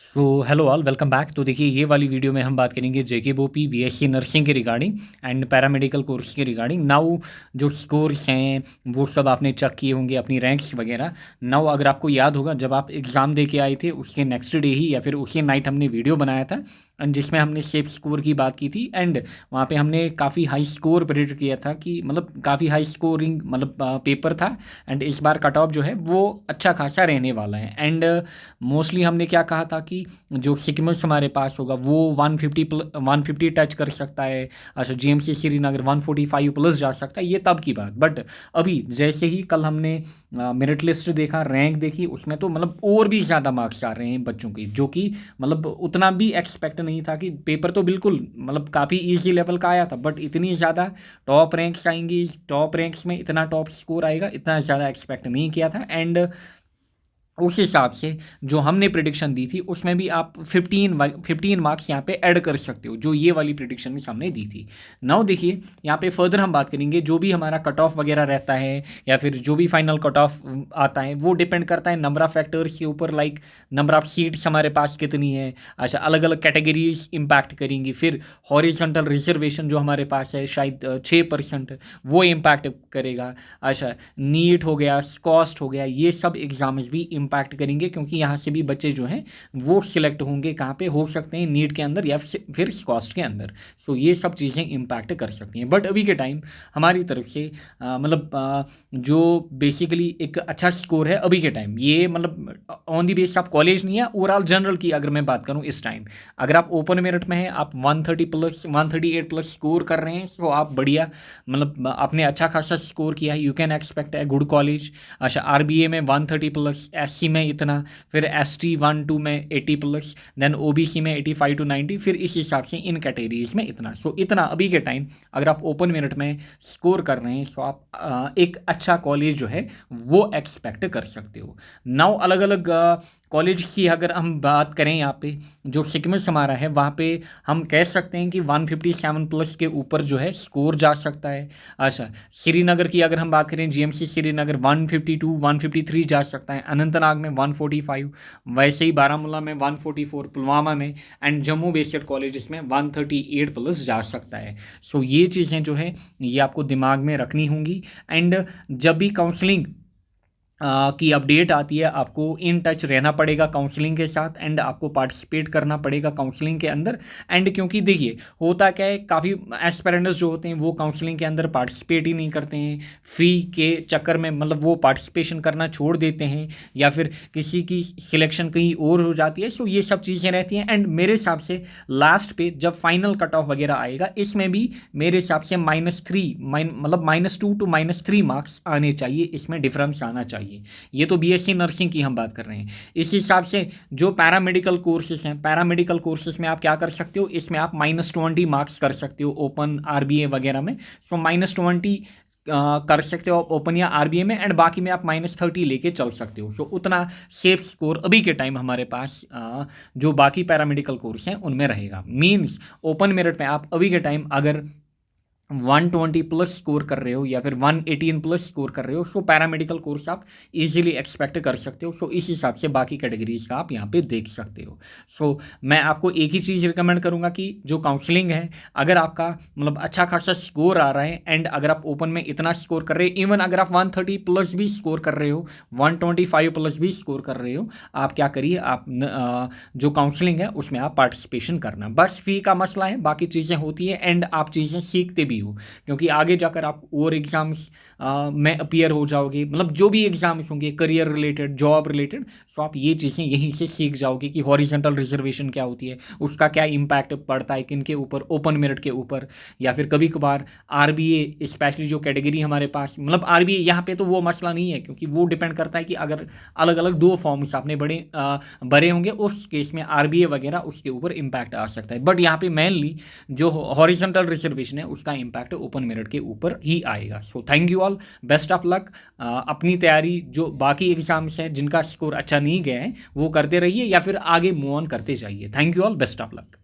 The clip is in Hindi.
Hello all, welcome back. तो देखिए, ये वाली वीडियो में हम बात करेंगे जेकेबोपी बीएससी नर्सिंग के रिगार्डिंग एंड पैरामेडिकल कोर्स के रिगार्डिंग। नाउ जो स्कोर्स हैं वो सब आपने चेक किए होंगे, अपनी रैंक्स वगैरह। नाउ अगर आपको याद होगा, जब आप एग्ज़ाम दे के आए थे उसके नेक्स्ट डे ही या फिर उसी नाइट हमने वीडियो बनाया था एंड जिसमें हमने सेफ स्कोर की बात की थी एंड वहाँ पे हमने काफ़ी हाई स्कोर प्रेडिक्ट किया था कि मतलब काफ़ी हाई स्कोरिंग मतलब पेपर था एंड इस बार कट ऑफ जो है वो अच्छा खासा रहने वाला है। एंड मोस्टली हमने क्या कहा था कि जो सिकमस हमारे पास होगा वो 150 टच कर सकता है। अच्छा, जीएमसी श्रीनगर 145 प्लस जा सकता है, ये तब की बात। बट अभी जैसे ही कल हमने मेरिट लिस्ट देखा, रैंक देखी, उसमें तो मतलब और भी ज़्यादा मार्क्स आ रहे हैं बच्चों की, जो कि मतलब उतना भी एक्सपेक्ट नहीं था। कि पेपर तो बिल्कुल मतलब काफ़ी ईजी लेवल का आया था, बट इतनी ज़्यादा टॉप रैंक्स आएंगी, टॉप रैंक्स में इतना टॉप स्कोर आएगा, इतना ज़्यादा एक्सपेक्ट नहीं किया था। एंड उस हिसाब से जो हमने प्रिडिक्शन दी थी उसमें भी आप 15 मार्क्स यहाँ पे ऐड कर सकते हो, जो ये वाली प्रिडिक्शन भी हमने दी थी। नाउ देखिए, यहाँ पे फर्दर हम बात करेंगे, जो भी हमारा कट ऑफ वगैरह रहता है या फिर जो भी फाइनल कट ऑफ आता है वो डिपेंड करता है नंबर ऑफ फैक्टर्स के ऊपर, लाइक नंबर ऑफ सीट्स हमारे पास कितनी है। अच्छा, अलग अलग कैटेगरीज इम्पैक्ट करेंगी। फिर हॉरिजॉन्टल रिजर्वेशन जो हमारे पास है शायद 6%, वो इम्पैक्ट करेगा। अच्छा, नीट हो गया, कॉस्ट हो गया, ये सब एग्जाम्स भी इम्पैक्ट करेंगे, क्योंकि यहाँ से भी बच्चे जो हैं वो सिलेक्ट होंगे, कहाँ पे हो सकते हैं, नीट के अंदर या फिर कॉस्ट के अंदर। सो ये सब चीज़ें इम्पैक्ट कर सकती हैं। बट अभी के टाइम हमारी तरफ से मतलब जो बेसिकली एक अच्छा स्कोर है अभी के टाइम, ये मतलब ऑन दी बेस आप कॉलेज नहीं है, ओवरऑल जनरल की अगर मैं बात करूँ इस टाइम, अगर आप ओपन मेरिट में हैं, आप 138 प्लस स्कोर कर रहे हैं, तो आप बढ़िया मतलब आपने अच्छा खासा स्कोर किया है, यू कैन एक्सपेक्ट है गुड कॉलेज। अच्छा, आरबीए में 130 प्लस, एससी में इतना, फिर एसटी 1-2 में 80 प्लस, देन ओबीसी में 85 to 90, फिर इस हिसाब से इन कैटेगरीज में इतना। सो इतना अभी के टाइम अगर आप ओपन मेरिट में स्कोर कर रहे हैं तो आप एक अच्छा कॉलेज जो है वो एक्सपेक्ट कर सकते हो। नाउ अलग अलग कॉलेज की अगर हम बात करें, यहाँ पे जो सिकमस हमारा है वहाँ पे हम कह सकते हैं कि 157 प्लस के ऊपर जो है स्कोर जा सकता है। अच्छा, श्रीनगर की अगर हम बात करें, जीएमसी श्रीनगर 152 153 जा सकता है, अनंतनाग में 145, वैसे ही बारामूला में 144, पुलवामा में एंड जम्मू बेस्ड कॉलेज इसमें 138 प्लस जा सकता है। सो ये चीज़ें जो है ये आपको दिमाग में रखनी होंगी। एंड जब भी काउंसलिंग की अपडेट आती है, आपको इन टच रहना पड़ेगा काउंसलिंग के साथ एंड आपको पार्टिसिपेट करना पड़ेगा काउंसलिंग के अंदर। एंड क्योंकि देखिए होता क्या है, काफ़ी एस्पिरेंट्स जो होते हैं वो काउंसलिंग के अंदर पार्टिसिपेट ही नहीं करते हैं, फ़ी के चक्कर में मतलब वो पार्टिसिपेशन करना छोड़ देते हैं या फिर किसी की सिलेक्शन कहीं और हो जाती है। सो ये सब चीज़ें रहती हैं। एंड मेरे हिसाब से लास्ट पे जब फाइनल कट ऑफ वगैरह आएगा, इसमें भी मेरे हिसाब से -3 मतलब -2 to -3 मार्क्स आने चाहिए, इसमें डिफरेंस आना चाहिए। ये तो बीएससी नर्सिंग की हम बात कर रहे हैं। इस हिसाब से जो पैरामेडिकल कोर्सेज हैं, पैरामेडिकल कोर्सेज में आप क्या कर सकते हो, इसमें आप -20 मार्क्स कर सकते हो ओपन आरबीए वगैरह में। सो -20 कर सकते हो आप ओपन या आरबीए में, एंड बाकी में आप -30 लेके चल सकते हो। सो उतना सेफ स्कोर अभी के टाइम हमारे पास जो बाकी पैरामेडिकल कोर्स हैं उनमें रहेगा। मीन्स ओपन मेरिट में आप अभी के टाइम अगर 120 प्लस स्कोर कर रहे हो या फिर 118 प्लस स्कोर कर रहे हो, सो पैरामेडिकल कोर्स आप इजीली एक्सपेक्ट कर सकते हो। सो इस हिसाब से बाकी कैटेगरीज का आप यहाँ पे देख सकते हो। सो मैं आपको एक ही चीज़ रिकमेंड करूँगा कि जो काउंसलिंग है, अगर आपका मतलब अच्छा खासा स्कोर आ रहा है एंड अगर आप ओपन में इतना स्कोर कर रहे हो, इवन अगर आप 130 प्लस भी स्कोर कर रहे हो, 125 प्लस भी स्कोर कर रहे हो, आप क्या करिए, आप जो काउंसलिंग है उसमें आप पार्टिसिपेशन करना। बस फी का मसला है, बाकी चीज़ें होती है एंड आप चीज़ें सीखते भी हो, क्योंकि आगे जाकर आप और एग्जाम्स में अपीयर हो जाओगे, मतलब जो भी एग्जाम्स होंगे करियर रिलेटेड, जॉब रिलेटेड, सो आप ये चीज़ें यहीं से सीख जाओगे कि हॉरिजॉन्टल रिजर्वेशन क्या होती है, उसका क्या इम्पैक्ट पड़ता है किन के ऊपर, ओपन मेरिट के ऊपर या फिर कभी कभार आरबीए, स्पेशली जो कैटेगरी हमारे पास, मतलब आरबीए यहाँ पे तो वो मसला नहीं है, क्योंकि वो डिपेंड करता है कि अगर अलग अलग 2 फॉर्म्स आपने भरे होंगे, उस केस में आरबीए वगैरह उसके ऊपर इम्पैक्ट आ सकता है। बट यहाँ पे मेनली जो हॉरिजॉन्टल रिजर्वेशन है उसका इम्पैक्ट ओपन मेरिट के ऊपर ही आएगा। So thank you all, best of luck. अपनी तैयारी जो बाकी एग्जाम्स हैं जिनका स्कोर अच्छा नहीं गया है वो करते रहिए या फिर आगे मूव ऑन करते जाइए। Thank you all, best of luck.